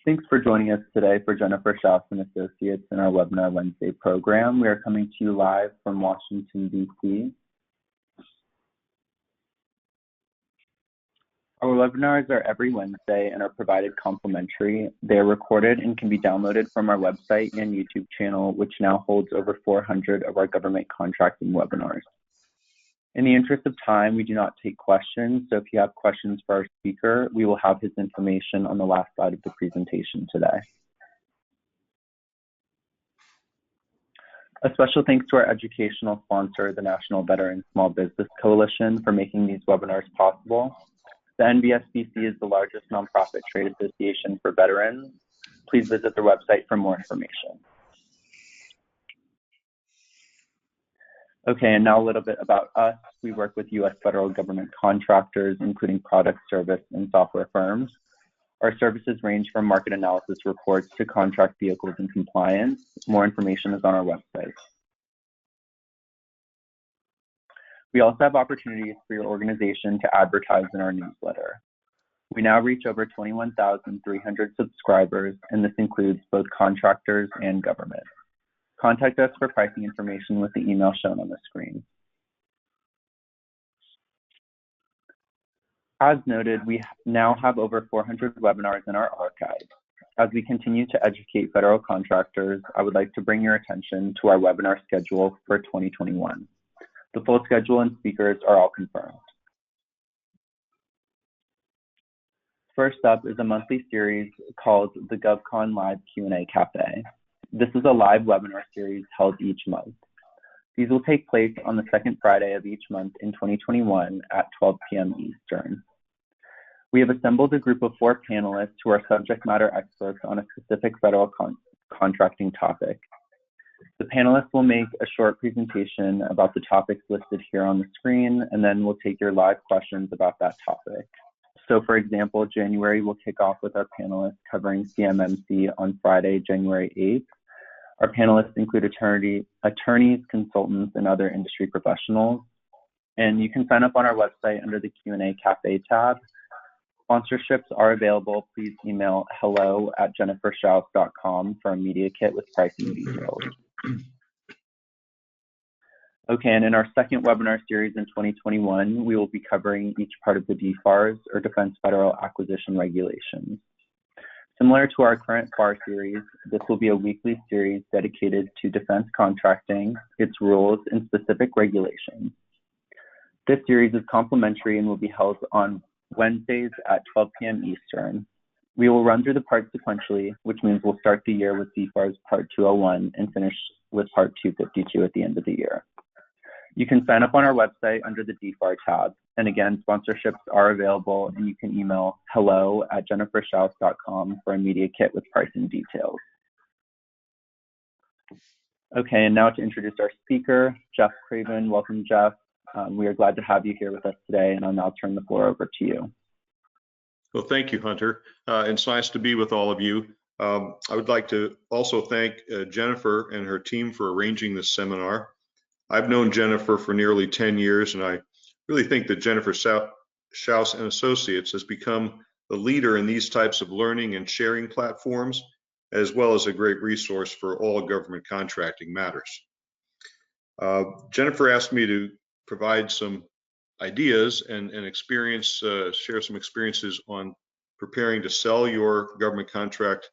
Thanks for joining us today for Jennifer Schaus and Associates in our Webinar Wednesday program. We are coming to you live from Washington, D.C. Our webinars are every Wednesday and are provided complimentary. They are recorded and can be downloaded from our website and YouTube channel, which now holds over 400 of our government contracting webinars. In the interest of time, we do not take questions, so if you have questions for our speaker, we will have his information on the last slide of the presentation today. A special thanks to our educational sponsor, the National Veteran Small Business Coalition, for making these webinars possible. The NVSBC is the largest nonprofit trade association for veterans. Please visit their website for more information. Okay, and now a little bit about us. We work with U.S. federal government contractors, including product, service, and software firms. Our services range from market analysis reports to contract vehicles and compliance. More information is on our website. We also have opportunities for your organization to advertise in our newsletter. We now reach over 21,300 subscribers, and this includes both contractors and government. Contact us for pricing information with the email shown on the screen. As noted, we now have over 400 webinars in our archive. As we continue to educate federal contractors, I would like to bring your attention to our webinar schedule for 2021. The full schedule and speakers are all confirmed. First up is a monthly series called the GovCon Live Q&A Cafe. This is a live webinar series held each month. These will take place on the second Friday of each month in 2021 at 12 p.m. Eastern. We have assembled a group of 4 panelists who are subject matter experts on a specific federal contracting topic. The panelists will make a short presentation about the topics listed here on the screen, and then we'll take your live questions about that topic. So for example, January will kick off with our panelists covering CMMC on Friday, January 8th. Our panelists include attorneys, consultants, and other industry professionals. And you can sign up on our website under the Q&A Cafe tab. Sponsorships are available. Please email hello@jenniferschaus.com for a media kit with pricing details. Okay, and in our second webinar series in 2021, we will be covering each part of the DFARS, or Defense Federal Acquisition Regulations. Similar to our current FAR series, this will be a weekly series dedicated to defense contracting, its rules, and specific regulations. This series is complimentary and will be held on Wednesdays at 12 p.m. Eastern. We will run through the parts sequentially, which means we'll start the year with DFARS Part 201 and finish with Part 252 at the end of the year. You can sign up on our website under the DFAR tab. And again, sponsorships are available, and you can email hello@jenniferschaus.com for a media kit with pricing details. Okay, and now to introduce our speaker, Jeff Craven. Welcome, Jeff. We are glad to have you here with us today, and I'll now turn the floor over to you. Well, thank you, Hunter. It's nice to be with all of you. I would like to also thank Jennifer and her team for arranging this seminar. I've known Jennifer for nearly 10 years, and I really think that Jennifer Schaus and Associates has become the leader in these types of learning and sharing platforms, as well as a great resource for all government contracting matters. Jennifer asked me to provide some ideas and share some experiences on preparing to sell your government contract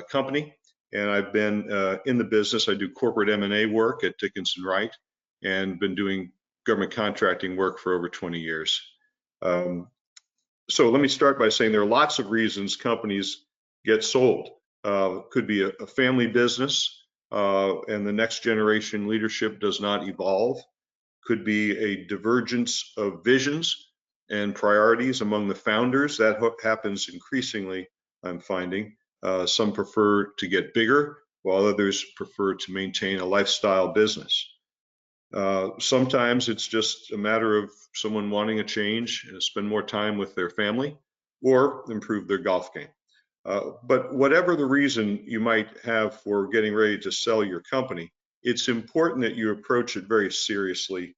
company. And I've been in the business. I do corporate M&A work at Dickinson Wright and been doing government contracting work for over 20 years. So let me start by saying there are lots of reasons companies get sold. Could be a family business and the next generation leadership does not evolve. Could be a divergence of visions and priorities among the founders. That happens increasingly, I'm finding. Some prefer to get bigger, while others prefer to maintain a lifestyle business. Sometimes it's just a matter of someone wanting a change and spend more time with their family or improve their golf game. But whatever the reason you might have for getting ready to sell your company, it's important that you approach it very seriously.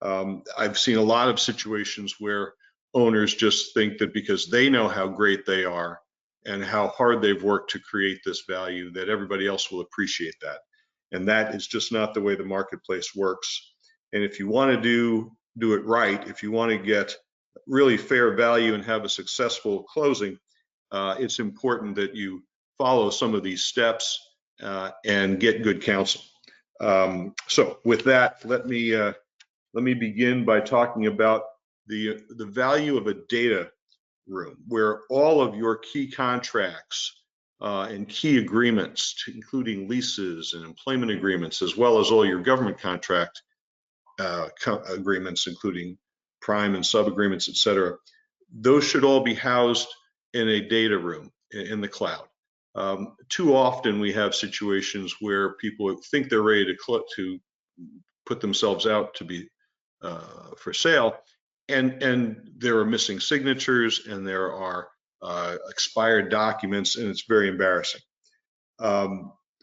I've seen a lot of situations where owners just think that because they know how great they are, and how hard they've worked to create this value, that everybody else will appreciate that. And that is just not the way the marketplace works. And if you want to do it right, if you want to get really fair value and have a successful closing, it's important that you follow some of these steps and get good counsel. So with that, let me begin by talking about the value of a data room, where all of your key contracts and key agreements, including leases and employment agreements, as well as all your government contract agreements, including prime and sub agreements, et cetera, those should all be housed in a data room in the cloud. Too often we have situations where people think they're ready to put themselves out to be for sale, and there are missing signatures and there are expired documents, and it's very embarrassing.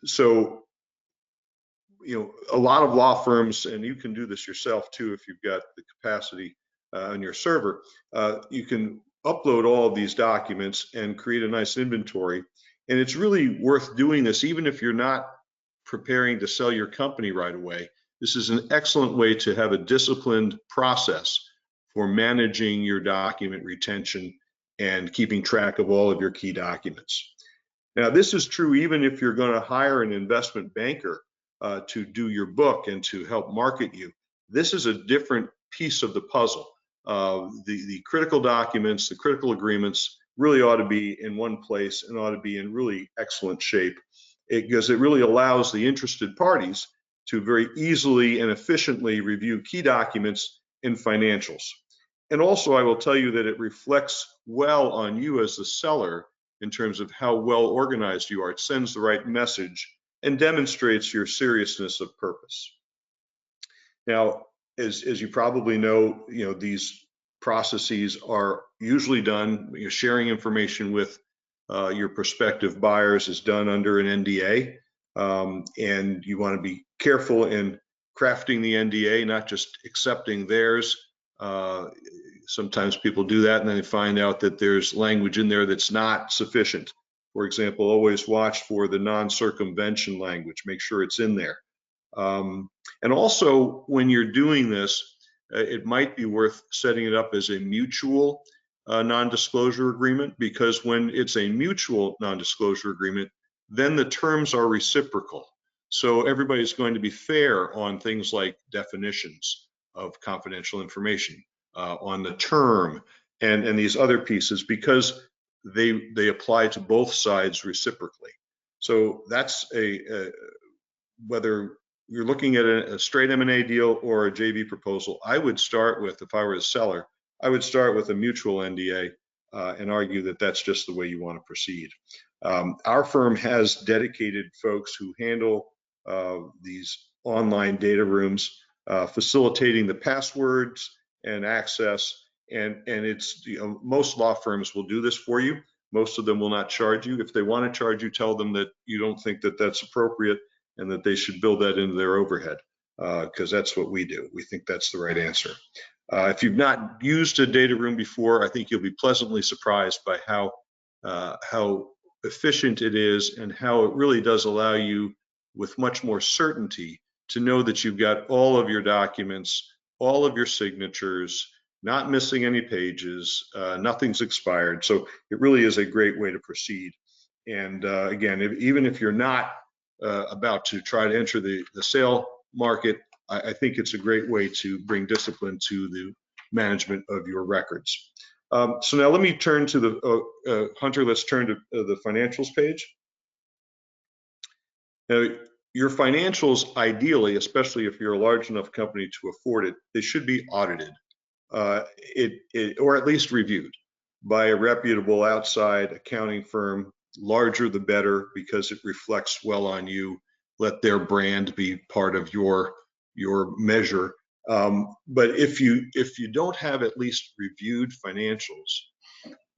So, a lot of law firms, and you can do this yourself too if you've got the capacity on your server, you can upload all of these documents and create a nice inventory. And it's really worth doing this even if you're not preparing to sell your company right away. This is an excellent way to have a disciplined process for managing your document retention and keeping track of all of your key documents. Now, this is true even if you're going to hire an investment banker to do your book and to help market you. This is a different piece of the puzzle. The critical documents, the critical agreements really ought to be in one place and ought to be in really excellent shape, because it really allows the interested parties to very easily and efficiently review key documents and financials. And also, I will tell you that it reflects well on you as the seller in terms of how well organized you are. It sends the right message and demonstrates your seriousness of purpose. Now, as you probably know, these processes are usually done, sharing information with your prospective buyers is done under an NDA, and you want to be careful in crafting the NDA, not just accepting theirs. Sometimes people do that and then they find out that there's language in there that's not sufficient. For example, always watch for the non-circumvention language, make sure it's in there. And also, when you're doing this, it might be worth setting it up as a mutual non-disclosure agreement, because when it's a mutual non-disclosure agreement, then the terms are reciprocal. So everybody's going to be fair on things like definitions of confidential information, on the term, and these other pieces, because they apply to both sides reciprocally. So that's whether you're looking at a straight M&A deal or a JV proposal, I would start with, if I were a seller, I would start with a mutual NDA and argue that that's just the way you want to proceed. Our firm has dedicated folks who handle these online data rooms, facilitating the passwords and access. And it's, most law firms will do this for you. Most of them will not charge you. If they want to charge you, tell them that you don't think that that's appropriate and that they should build that into their overhead, because that's what we do. We think that's the right answer. If you've not used a data room before, I think you'll be pleasantly surprised by how efficient it is and how it really does allow you with much more certainty to know that you've got all of your documents, all of your signatures, not missing any pages, nothing's expired. So it really is a great way to proceed. And again, even if you're not about to try to enter the sale market, I think it's a great way to bring discipline to the management of your records. So now let me turn to the, Hunter, let's turn to the financials page. Now, your financials, ideally, especially if you're a large enough company to afford it, they should be audited, or at least reviewed by a reputable outside accounting firm. Larger the better, because it reflects well on you. Let their brand be part of your measure. But if you don't have at least reviewed financials,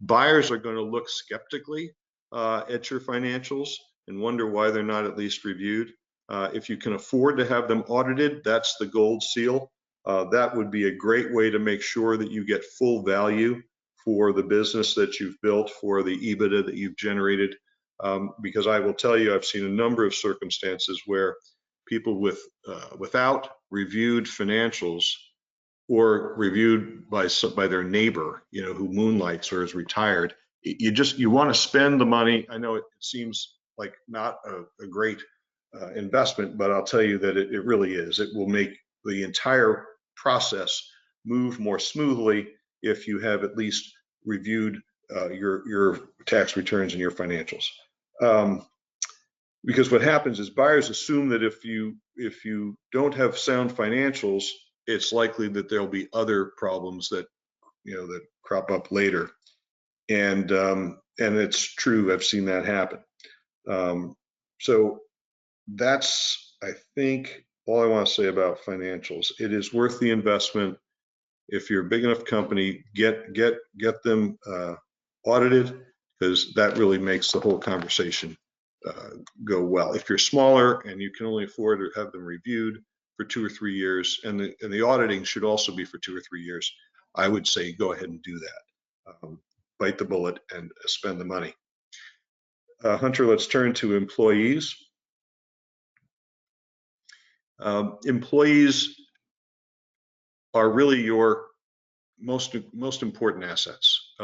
buyers are going to look skeptically at your financials and wonder why they're not at least reviewed. If you can afford to have them audited, that's the gold seal. That would be a great way to make sure that you get full value for the business that you've built, for the EBITDA that you've generated. Because I will tell you, I've seen a number of circumstances where people without reviewed financials or reviewed by their neighbor, who moonlights or is retired, you want to spend the money. I know it seems like not a great investment, but I'll tell you that it really is. It will make the entire process move more smoothly if you have at least reviewed your tax returns and your financials. Because what happens is buyers assume that if you don't have sound financials, it's likely that there'll be other problems that that crop up later, and it's true. I've seen that happen. So that's, I think, all I want to say about financials. It is worth the investment. If you're a big enough company, get them audited, because that really makes the whole conversation go well. If you're smaller and you can only afford to have them reviewed for 2 or 3 years, and the auditing should also be for 2 or 3 years, I would say go ahead and do that. Bite the bullet and spend the money. Hunter, let's turn to employees. Employees are really your most important assets.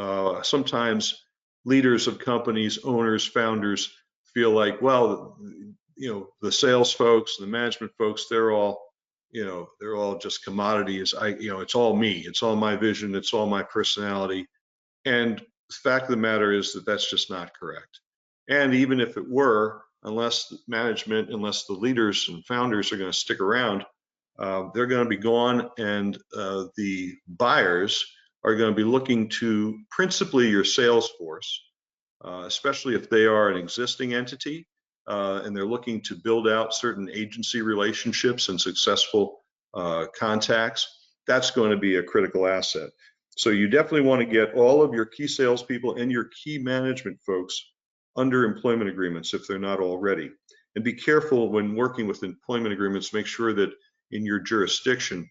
Sometimes leaders of companies, owners, founders feel like, well, the sales folks, the management folks, they're all just commodities. It's all me. It's all my vision. It's all my personality. And the fact of the matter is that that's just not correct. And even if it were, unless the leaders and founders are going to stick around, they're going to be gone, and the buyers are going to be looking to principally your sales force, especially if they are an existing entity and they're looking to build out certain agency relationships and successful contacts. That's going to be a critical asset. So you definitely want to get all of your key salespeople and your key management folks under employment agreements if they're not already. And be careful when working with employment agreements. Make sure that in your jurisdiction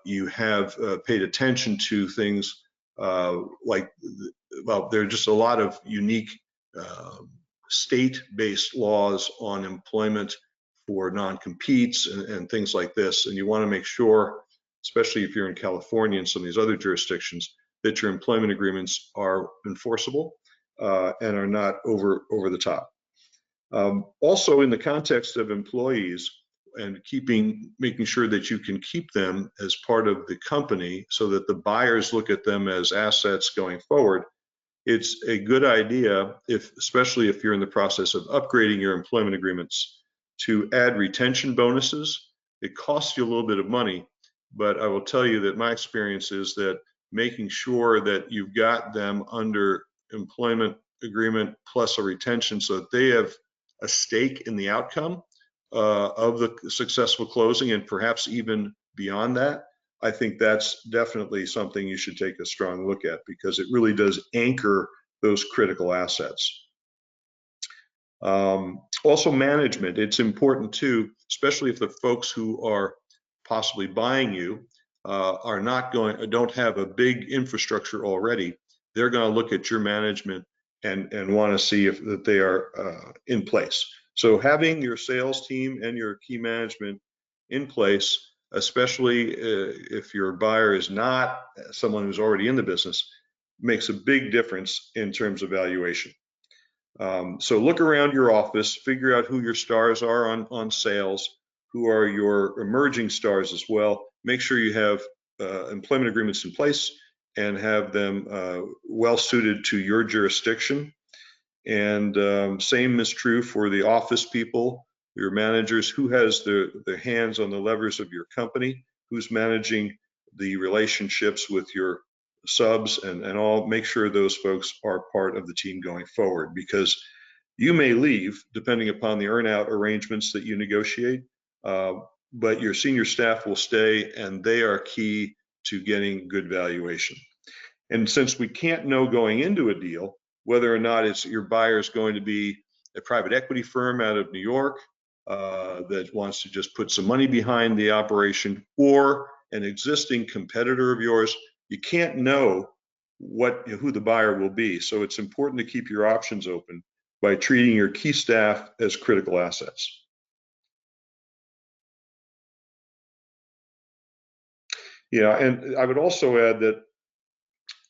you have paid attention to things like, well, there are just a lot of unique state-based laws on employment for non-competes and things like this. And you want to make sure, especially if you're in California and some of these other jurisdictions, that your employment agreements are enforceable and are not over the top. Also, in the context of employees and making sure that you can keep them as part of the company so that the buyers look at them as assets going forward, it's a good idea, especially if you're in the process of upgrading your employment agreements, to add retention bonuses. It costs you a little bit of money, but I will tell you that my experience is that making sure that you've got them under employment agreement plus a retention so that they have a stake in the outcome of the successful closing, and perhaps even beyond that, I think that's definitely something you should take a strong look at, because it really does anchor those critical assets. Also, management, it's important too, especially if the folks who are possibly buying you don't have a big infrastructure already. They're going to look at your management and want to see that they are in place. So having your sales team and your key management in place, especially if your buyer is not someone who's already in the business, makes a big difference in terms of valuation. So look around your office, figure out who your stars are on sales, who are your emerging stars as well. Make sure you have employment agreements in place and have them well suited to your jurisdiction. And same is true for the office people, your managers, who has their hands on the levers of your company, who's managing the relationships with your subs and all. Make sure those folks are part of the team going forward, because you may leave depending upon the earn-out arrangements that you negotiate, but your senior staff will stay, and they are key to getting good valuation. And since we can't know going into a deal whether or not your buyer is going to be a private equity firm out of New York that wants to just put some money behind the operation, or an existing competitor of yours, you can't know who the buyer will be. So it's important to keep your options open by treating your key staff as critical assets. Yeah, and I would also add that,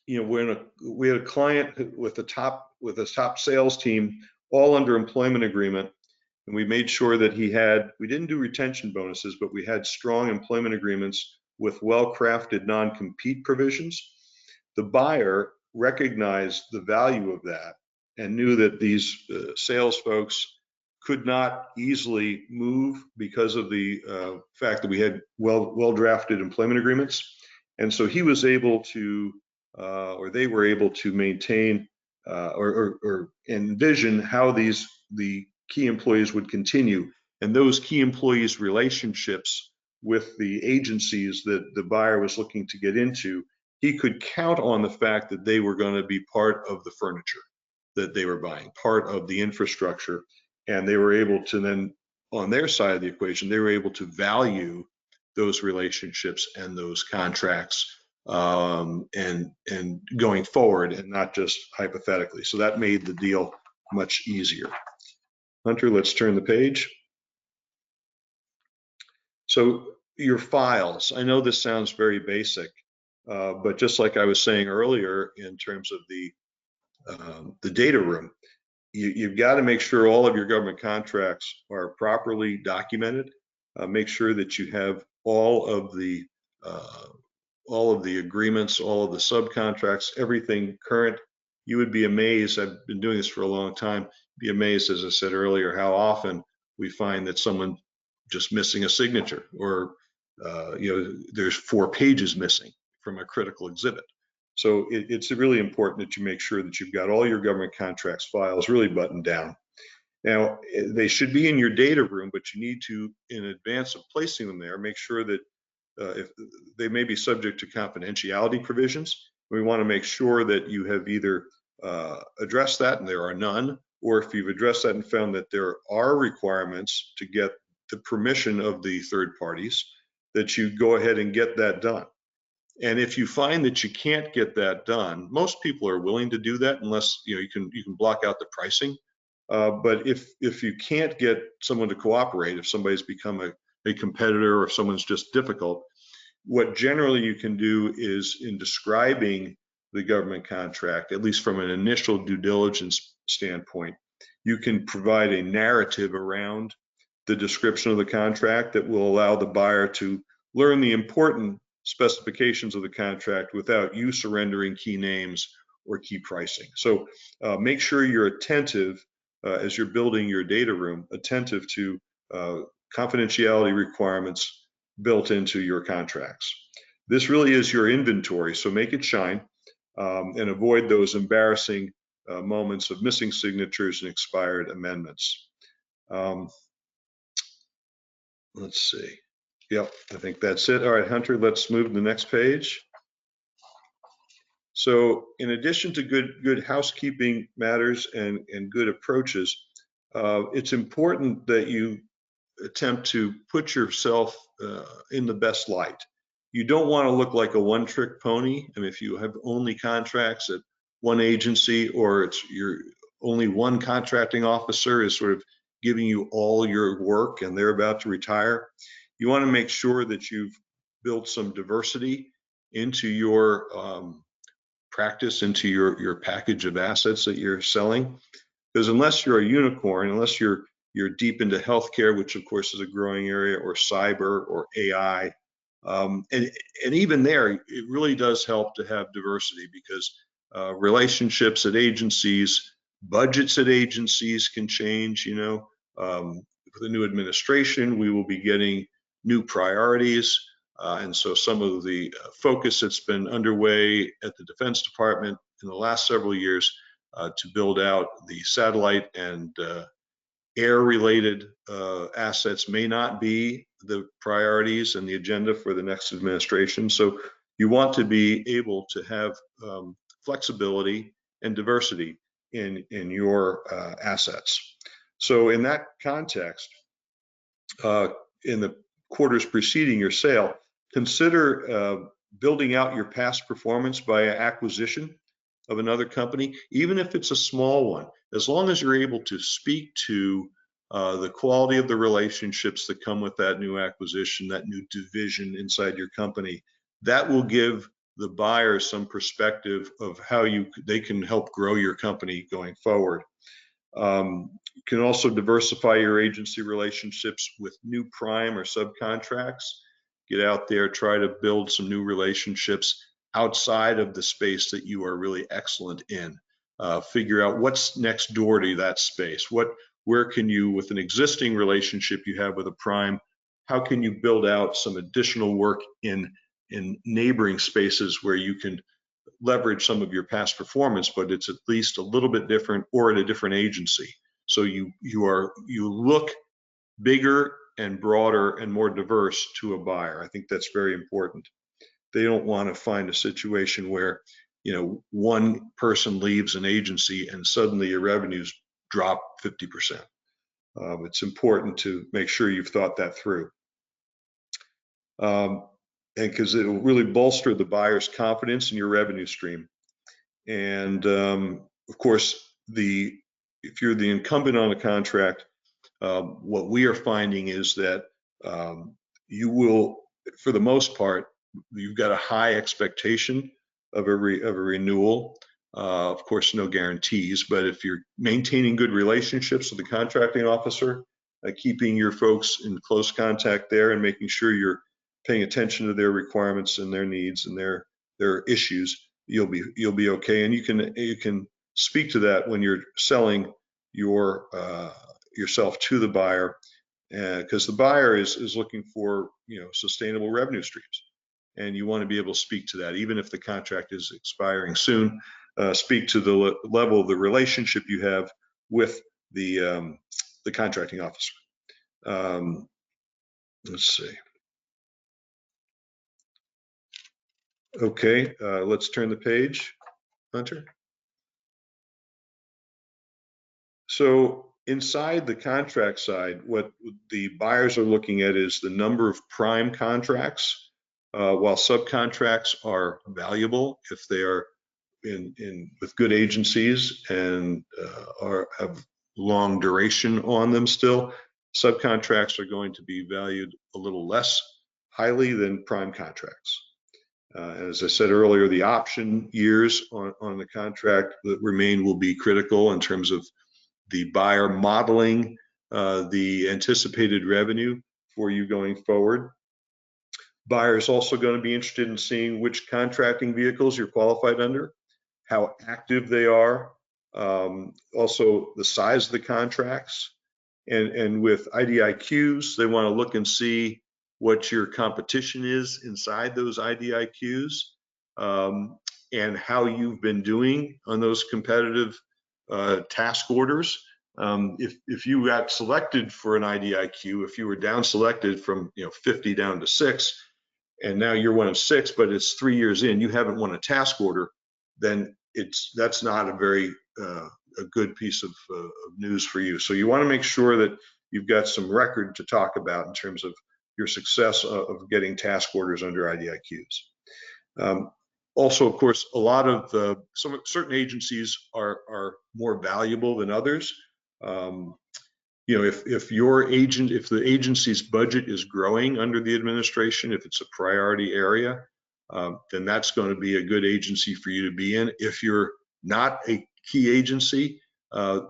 you know, when we had a client with a top sales team, all under employment agreement, and we made sure that we didn't do retention bonuses, but we had strong employment agreements with well-crafted non-compete provisions. The buyer recognized the value of that and knew that these sales folks could not easily move because of the fact that we had well-drafted employment agreements. And so he was able to, or they were able to maintain or envision how the key employees would continue, and those key employees' relationships with the agencies that the buyer was looking to get into, he could count on the fact that they were going to be part of the furniture that they were buying, part of the infrastructure, and they were able to then, on their side of the equation, they were able to value those relationships and those contracts and going forward, and not just hypothetically. So that made the deal much easier. Hunter, let's turn the page. So your files, I know this sounds very basic, but just like I was saying earlier in terms of the data room, you've got to make sure all of your government contracts are properly documented. Make sure that you have all of the agreements, all of the subcontracts, everything current. You would be amazed, I've been doing this for a long time, be amazed, as I said earlier, how often we find that someone just missing a signature, or you know, there's 4 pages missing from a critical exhibit. So it's really important that you make sure that you've got all your government contracts files really buttoned down. Now, they should be in your data room, but you need to, in advance of placing them there, make sure that if they may be subject to confidentiality provisions, we want to make sure that you have either addressed that and there are none, or if you've addressed that and found that there are requirements to get the permission of the third parties, that you go ahead and get that done. And if you find that you can't get that done, most people are willing to do that, unless you can block out the pricing. But if you can't get someone to cooperate, if somebody's become a competitor, or if someone's just difficult, what generally you can do is, in describing the government contract, at least from an initial due diligence standpoint, you can provide a narrative around the description of the contract that will allow the buyer to learn the important specifications of the contract without you surrendering key names or key pricing. So make sure you're attentive as you're building your data room, attentive to confidentiality requirements built into your contracts. This really is your inventory, so make it shine and avoid those embarrassing moments of missing signatures and expired amendments. Let's see. Yep, I think that's it. All right, Hunter, let's move to the next page. So in addition to good housekeeping matters and good approaches, it's important that you attempt to put yourself in the best light. You don't want to look like a one-trick pony. I mean, if you have only contracts at one agency, or it's your only one contracting officer is sort of giving you all your work and they're about to retire, you want to make sure that you've built some diversity into your practice, into your package of assets that you're selling. Because unless you're a unicorn, unless you're deep into healthcare, which of course is a growing area, or cyber or AI, and even there, it really does help to have diversity, because relationships at agencies, budgets at agencies can change. You know, with the new administration, we will be getting new priorities. And so some of the focus that's been underway at the Defense Department in the last several years to build out the satellite and air-related assets may not be the priorities and the agenda for the next administration. So you want to be able to have flexibility and diversity in your assets. So in that context, in the quarters preceding your sale, consider building out your past performance by acquisition of another company, even if it's a small one, as long as you're able to speak to the quality of the relationships that come with that new acquisition, that new division inside your company, that will give the buyer some perspective of how they can help grow your company going forward. You can also diversify your agency relationships with new prime or subcontracts. Get out there, try to build some new relationships outside of the space that you are really excellent in. Figure out what's next door to that space. Where can you, with an existing relationship you have with a prime, how can you build out some additional work in neighboring spaces where you can leverage some of your past performance, but it's at least a little bit different or at a different agency. So you look bigger and broader and more diverse to a buyer. I think that's very important. They don't want to find a situation where, one person leaves an agency and suddenly your revenues drop 50%. It's important to make sure you've thought that through. And because it will really bolster the buyer's confidence in your revenue stream. And of course, if you're the incumbent on a contract, what we are finding is that you will, for the most part, you've got a high expectation of a renewal. Of course, no guarantees, but if you're maintaining good relationships with the contracting officer, keeping your folks in close contact there and making sure you're paying attention to their requirements and their needs and their issues, you'll be okay. And you can speak to that when you're selling yourself to the buyer, because the buyer is looking for sustainable revenue streams, and you want to be able to speak to that even if the contract is expiring soon. Speak to the level of the relationship you have with the contracting officer. Let's see. Okay, let's turn the page, Hunter. So inside the contract side, what the buyers are looking at is the number of prime contracts, while subcontracts are valuable if they are with good agencies and have long duration on them still. Subcontracts are going to be valued a little less highly than prime contracts. As I said earlier, the option years on the contract that remain will be critical in terms of the buyer modeling the anticipated revenue for you going forward. Buyers also going to be interested in seeing which contracting vehicles you're qualified under, how active they are, also the size of the contracts. And with IDIQs, they want to look and see what your competition is inside those IDIQs, and how you've been doing on those competitive task orders. If you got selected for an IDIQ, if you were down selected from 50 down to 6, and now you're one of 6, but it's 3 years in, you haven't won a task order, then that's not a very a good piece of news for you. So you want to make sure that you've got some record to talk about in terms of your success of getting task orders under IDIQs. Also, of course, a lot of certain agencies are more valuable than others. If the agency's budget is growing under the administration, if it's a priority area, then that's going to be a good agency for you to be in. If you're not a key agency, or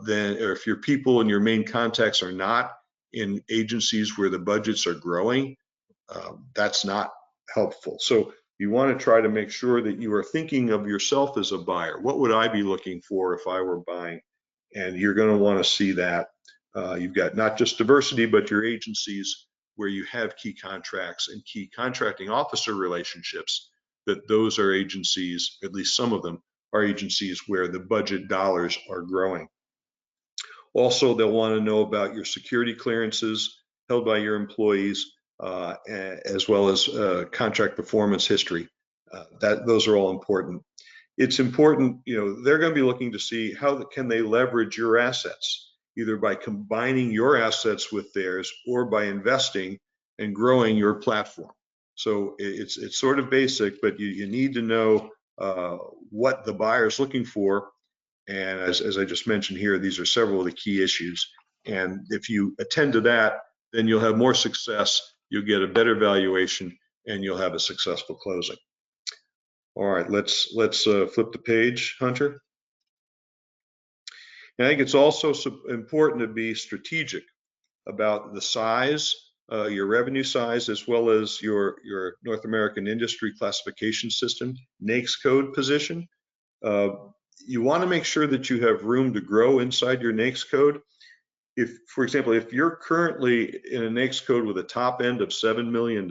if your people and your main contacts are not in agencies where the budgets are growing, that's not helpful. So you want to try to make sure that you are thinking of yourself as a buyer. What would I be looking for if I were buying? And you're going to want to see that. You've got not just diversity, but your agencies where you have key contracts and key contracting officer relationships, that those are agencies, at least some of them, are agencies where the budget dollars are growing. Also, they'll want to know about your security clearances held by your employees, as well as contract performance history. Those are all important. It's important, they're going to be looking to see how can they leverage your assets, either by combining your assets with theirs or by investing and growing your platform. So it's sort of basic, but you need to know what the buyer is looking for. And as I just mentioned here, these are several of the key issues. And if you attend to that, then you'll have more success, you'll get a better valuation, and you'll have a successful closing. All right, let's flip the page, Hunter. And I think it's also important to be strategic about the size, your revenue size, as well as your North American Industry Classification System, NAICS code position. You want to make sure that you have room to grow inside your NAICS code. If, for example, if you're currently in a NAICS code with a top end of $7 million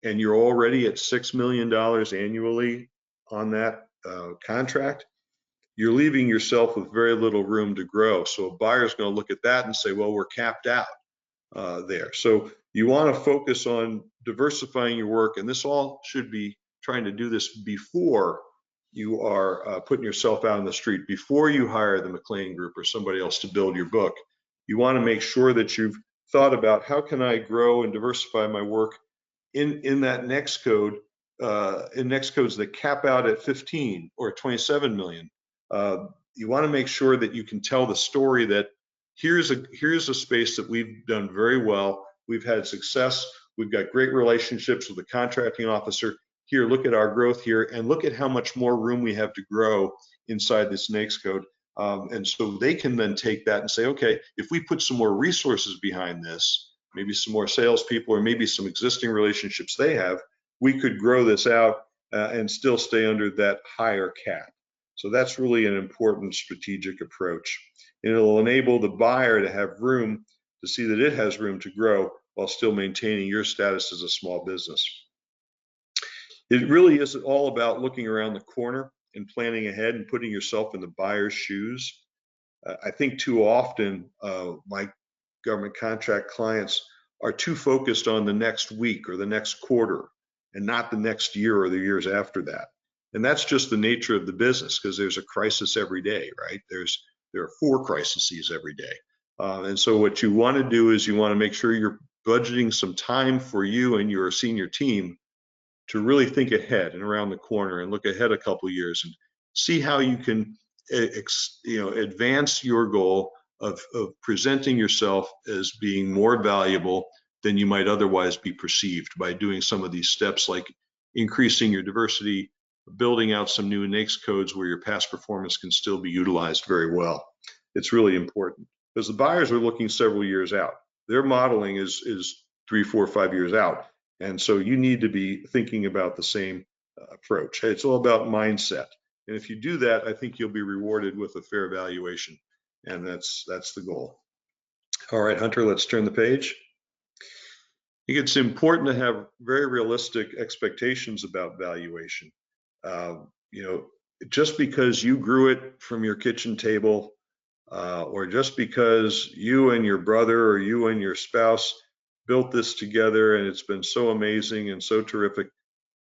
and you're already at $6 million annually on that contract, you're leaving yourself with very little room to grow. So a buyer's going to look at that and say, well, we're capped out there. So you want to focus on diversifying your work, and this all should be trying to do this before you are putting yourself out on the street, before you hire the McLean Group or somebody else to build your book. You want to make sure that you've thought about how can I grow and diversify my work in that NAICS code, in NAICS codes that cap out at 15 or 27 million. You want to make sure that you can tell the story that here's a space that we've done very well. We've had success. We've got great relationships with the contracting officer. Here, look at our growth here, and look at how much more room we have to grow inside this NAICS code. And so they can then take that and say, okay, if we put some more resources behind this, maybe some more salespeople, or maybe some existing relationships they have, we could grow this out and still stay under that higher cap. So that's really an important strategic approach. And it'll enable the buyer to have room to see that it has room to grow while still maintaining your status as a small business. It really is all about looking around the corner and planning ahead and putting yourself in the buyer's shoes. I think too often my government contract clients are too focused on the next week or the next quarter and not the next year or the years after that. And that's just the nature of the business, because there's a crisis every day, right? There are 4 crises every day. And so what you want to do is you want to make sure you're budgeting some time for you and your senior team to really think ahead and around the corner and look ahead a couple of years and see how you can advance your goal of presenting yourself as being more valuable than you might otherwise be perceived by doing some of these steps, like increasing your diversity, building out some new NAICS codes where your past performance can still be utilized very well. It's really important because the buyers are looking several years out. Their modeling is 3, 4, 5 years out. And so you need to be thinking about the same approach. It's all about mindset. And if you do that, I think you'll be rewarded with a fair valuation. And that's the goal. All right, Hunter, let's turn the page. I think it's important to have very realistic expectations about valuation. Just because you grew it from your kitchen table, or just because you and your brother or you and your spouse built this together and it's been so amazing and so terrific,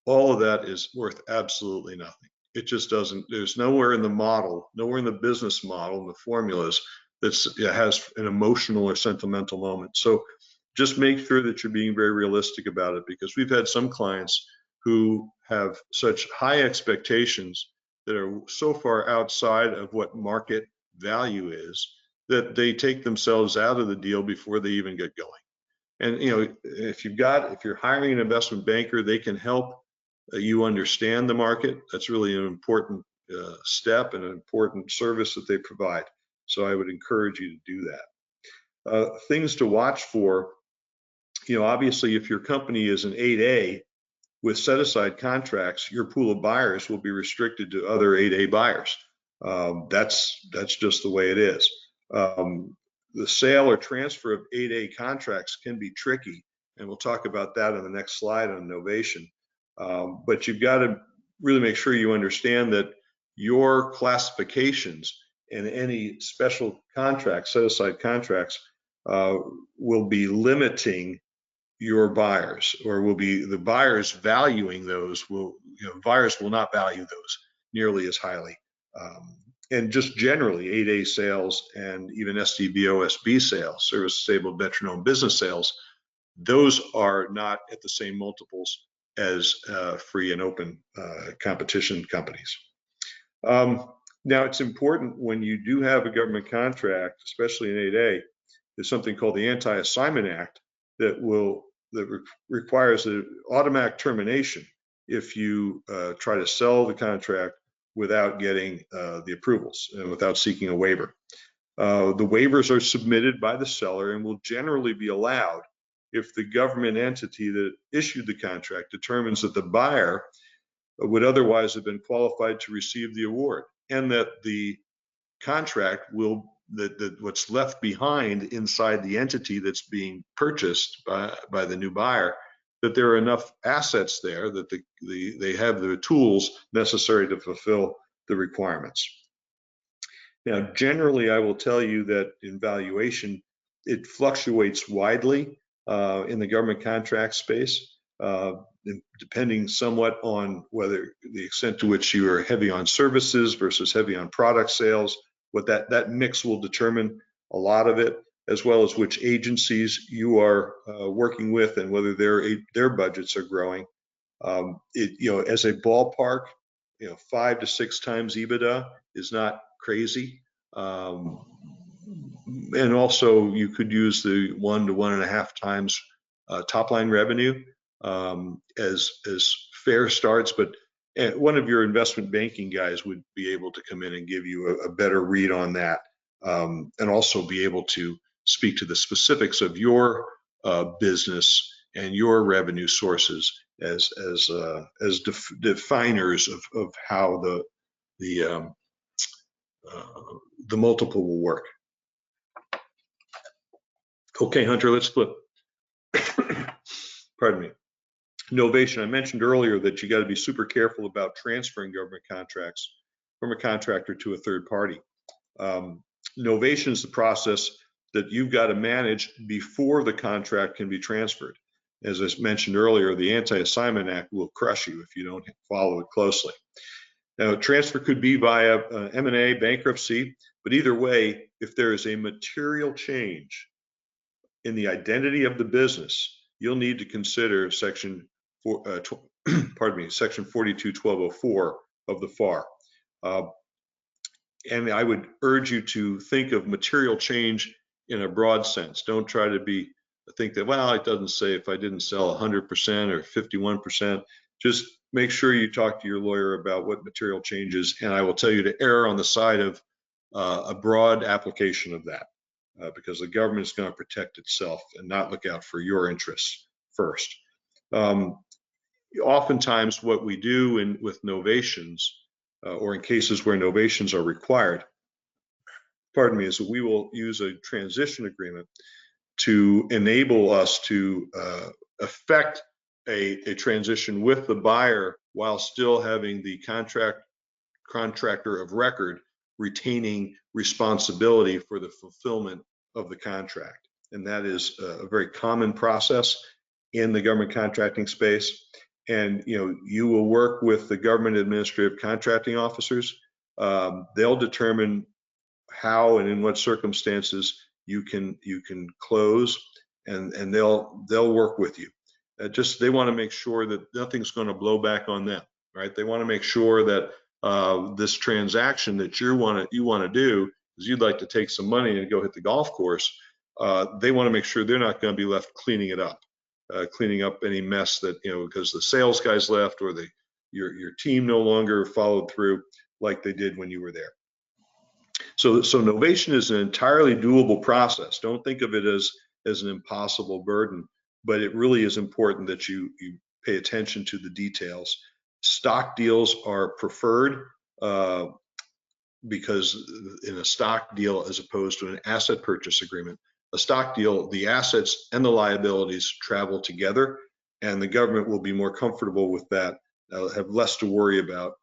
all of that is worth absolutely nothing. It just doesn't. There's nowhere in the model, nowhere in the business model, in the formulas, that has an emotional or sentimental moment. So just make sure that you're being very realistic about it, because we've had some clients who have such high expectations that are so far outside of what market value is that they take themselves out of the deal before they even get going. And if you're hiring an investment banker, they can help you understand the market. That's really an important step and an important service that they provide. So I would encourage you to do that. Things to watch for, obviously, if your company is an 8A with set-aside contracts, your pool of buyers will be restricted to other 8A buyers. That's just the way it is. The sale or transfer of 8A contracts can be tricky, and we'll talk about that on the next slide on novation. But you've got to really make sure you understand that your classifications and any special contracts, set-aside contracts, will be limiting your buyers, or will be the buyers valuing those. Buyers will not value those nearly as highly. And just generally, 8A sales and even SDVOSB sales, service disabled veteran-owned business sales, those are not at the same multiples as free and open competition companies. Now, it's important when you do have a government contract, especially in 8A, there's something called the Anti-Assignment Act that requires an automatic termination if you try to sell the contract without getting the approvals and without seeking a waiver. The waivers are submitted by the seller and will generally be allowed if the government entity that issued the contract determines that the buyer would otherwise have been qualified to receive the award, and that the contract will, that what's left behind inside the entity that's being purchased by the new buyer, that there are enough assets there that they have the tools necessary to fulfill the requirements. Now, generally, I will tell you that in valuation, it fluctuates widely in the government contract space, depending somewhat on whether the extent to which you are heavy on services versus heavy on product sales. What that mix will determine a lot of it, as well as which agencies you are working with and whether their budgets are growing. As a ballpark, 5 to 6 times EBITDA is not crazy. And also you could use the 1 to 1.5 times top line revenue as fair starts, but one of your investment banking guys would be able to come in and give you a better read on that, and also be able to speak to the specifics of your business and your revenue sources as definers of how the multiple will work. Okay, Hunter, let's flip. Pardon me. Novation. I mentioned earlier that you got to be super careful about transferring government contracts from a contractor to a third party. Novation is the process that you've got to manage before the contract can be transferred. As I mentioned earlier, the Anti-Assignment Act will crush you if you don't follow it closely. Now, transfer could be via M&A, bankruptcy, but either way, if there is a material change in the identity of the business, you'll need to consider section 42-1204 of the FAR. And I would urge you to think of material change in a broad sense. Don't try to think that, well, it doesn't say if I didn't sell 100% or 51%. Just make sure you talk to your lawyer about what material changes, and I will tell you to err on the side of a broad application of that, because the government is going to protect itself and not look out for your interests first. Oftentimes what we do with novations, or in cases where novations are required, is that we will use a transition agreement to enable us to effect a transition with the buyer while still having the contractor of record retaining responsibility for the fulfillment of the contract. And that is a very common process in the government contracting space. And you will work with the government administrative contracting officers. They'll determine how and in what circumstances you can close, and they'll work with you. They want to make sure that nothing's going to blow back on them, right? They want to make sure that this transaction that you want to do, is you'd like to take some money and go hit the golf course. They want to make sure they're not going to be left cleaning up any mess that, because the sales guys left or your team no longer followed through like they did when you were there. So novation is an entirely doable process. Don't think of it as an impossible burden, but it really is important that you pay attention to the details. Stock deals are preferred because in a stock deal, as opposed to an asset purchase agreement, a stock deal, the assets and the liabilities travel together, and the government will be more comfortable with that. They'll have less to worry about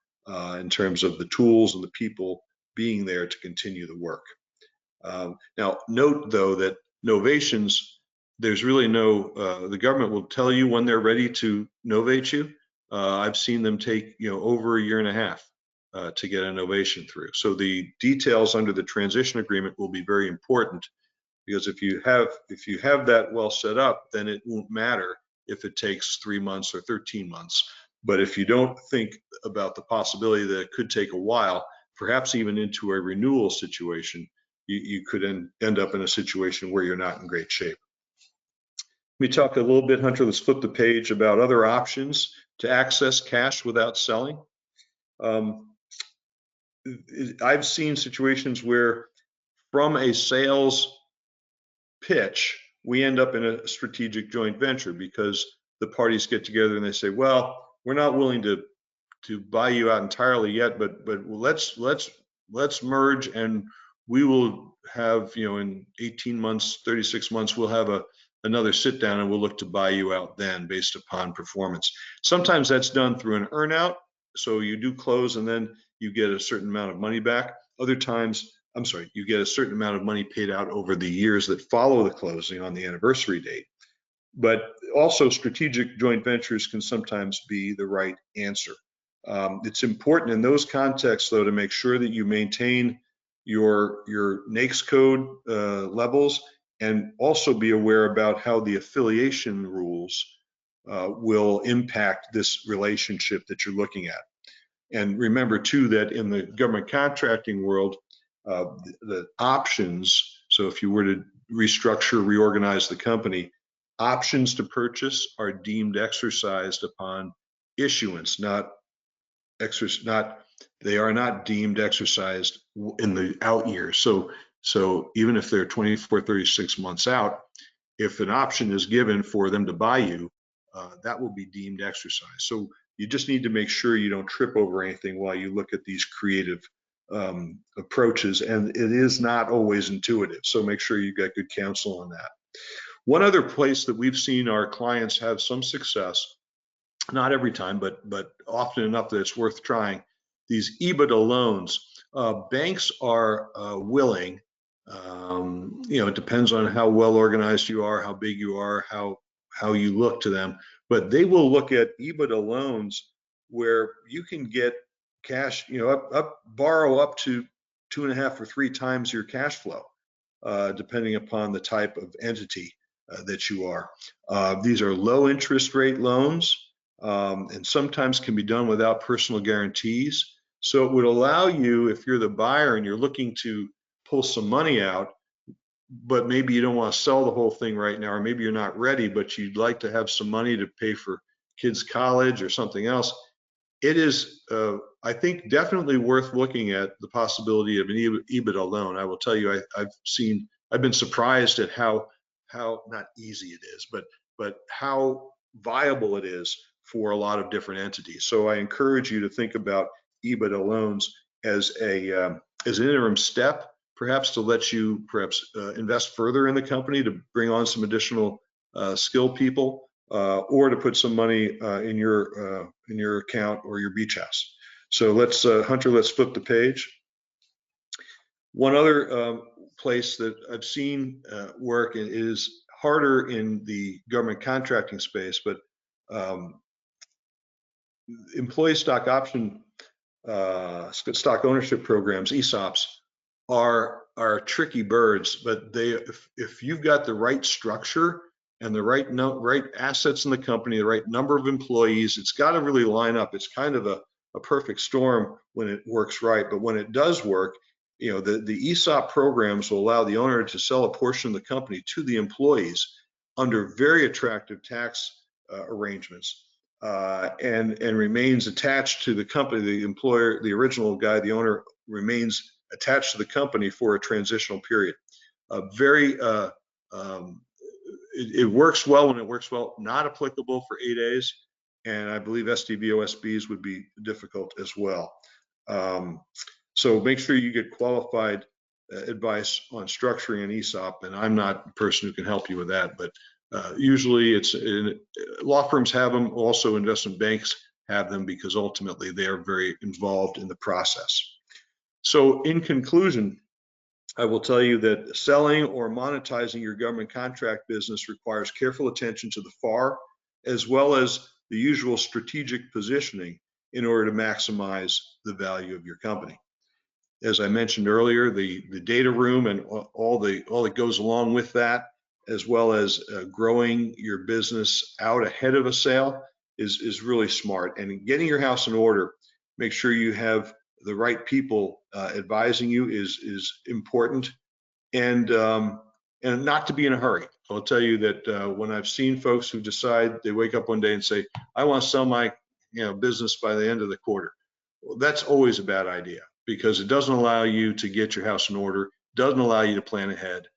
in terms of the tools and the people being there to continue the work. Now, note though that novations, there's really the government will tell you when they're ready to novate you. I've seen them take over 1.5 years to get a novation through. So the details under the transition agreement will be very important. because if you have that well set up, then it won't matter if it takes 3 months or 13 months. But if you don't think about the possibility that it could take a while, perhaps even into a renewal situation, you could end up in a situation where you're not in great shape. Let me talk a little bit, Hunter, let's flip the page, about other options to access cash without selling. I've seen situations where from a sales pitch, we end up in a strategic joint venture because the parties get together and they say, well, we're not willing to buy you out entirely yet, but let's merge, and we will have, in 18 months, 36 months, we'll have another sit down and we'll look to buy you out then based upon performance. Sometimes that's done through an earnout. So you do close and then you get a certain amount of money back. Other times, you get a certain amount of money paid out over the years that follow the closing on the anniversary date. But also strategic joint ventures can sometimes be the right answer. It's important in those contexts, though, to make sure that you maintain your NAICS code levels, and also be aware about how the affiliation rules will impact this relationship that you're looking at. And remember, too, that in the government contracting world, the options, so if you were to restructure, reorganize the company, options to purchase are deemed exercised upon issuance, they are not deemed exercised in the out years. So even if they're 24, 36 months out, if an option is given for them to buy you, that will be deemed exercised. So you just need to make sure you don't trip over anything while you look at these creative approaches, and it is not always intuitive. So make sure you get good counsel on that. One other place that we've seen our clients have some success, not every time, but often enough that it's worth trying, these EBITDA loans. Banks are willing, it depends on how well organized you are, how big you are, how you look to them, but they will look at EBITDA loans where you can get cash, borrow up to 2.5 or 3 times your cash flow, depending upon the type of entity that you are. These are low interest rate loans, and sometimes can be done without personal guarantees. So it would allow you, if you're the buyer and you're looking to pull some money out, but maybe you don't want to sell the whole thing right now, or maybe you're not ready, but you'd like to have some money to pay for kids' college or something else, it is, I think, definitely worth looking at the possibility of an EBITDA loan. I will tell you, I've been surprised at how not easy it is, but how viable it is for a lot of different entities. So I encourage you to think about EBITDA loans as an interim step, perhaps to let you invest further in the company to bring on some additional skilled people, or to put some money in your account or your beach house. So let's, Hunter, let's flip the page. One other place that I've seen work, and is harder in the government contracting space, but employee stock option, stock ownership programs, ESOPs, are tricky birds, but if you've got the right structure and the right assets in the company, the right number of employees, it's got to really line up. It's kind of a perfect storm when it works right, but when it does work, the ESOP programs will allow the owner to sell a portion of the company to the employees under very attractive tax arrangements, and remains attached to the company. The employer, the original guy, the owner, remains attached to the company for a transitional period. It works well when it works well. Not applicable for 8As, and I believe SDVOSBs would be difficult as well. So make sure you get qualified advice on structuring an ESOP, and I'm not the person who can help you with that, but usually law firms have them, also investment banks have them, because ultimately they are very involved in the process. So in conclusion, I will tell you that selling or monetizing your government contract business requires careful attention to the FAR, as well as the usual strategic positioning in order to maximize the value of your company. as I mentioned earlier, the data room and all that goes along with that, as well as growing your business out ahead of a sale is really smart. And getting your house in order, make sure you have the right people advising you is important, and not to be in a hurry. I'll tell you that when I've seen folks who decide, they wake up one day and say, I want to sell my business by the end of the quarter. Well, that's always a bad idea, because it doesn't allow you to get your house in order, doesn't allow you to plan ahead.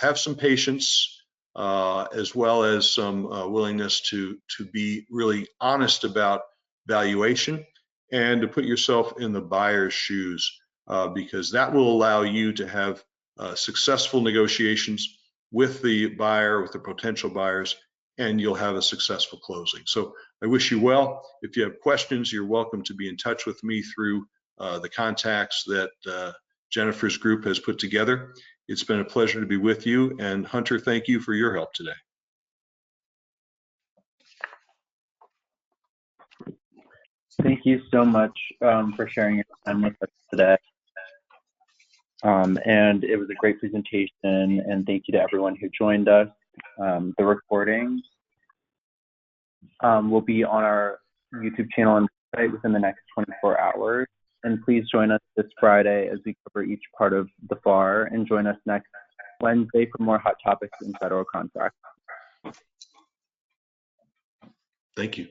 Have some patience, as well as some willingness to be really honest about valuation, and to put yourself in the buyer's shoes, because that will allow you to have successful negotiations with the buyer, with the potential buyers, and you'll have a successful closing. So I wish you well. If you have questions, you're welcome to be in touch with me through the contacts that Jennifer's group has put together. It's been a pleasure to be with you. And Hunter, thank you for your help today. Thank you so much for sharing your time with us today. And it was a great presentation, and thank you to everyone who joined us. The recording will be on our YouTube channel and website within the next 24 hours. And please join us this Friday as we cover each part of the FAR, and join us next Wednesday for more hot topics in federal contracts. Thank you.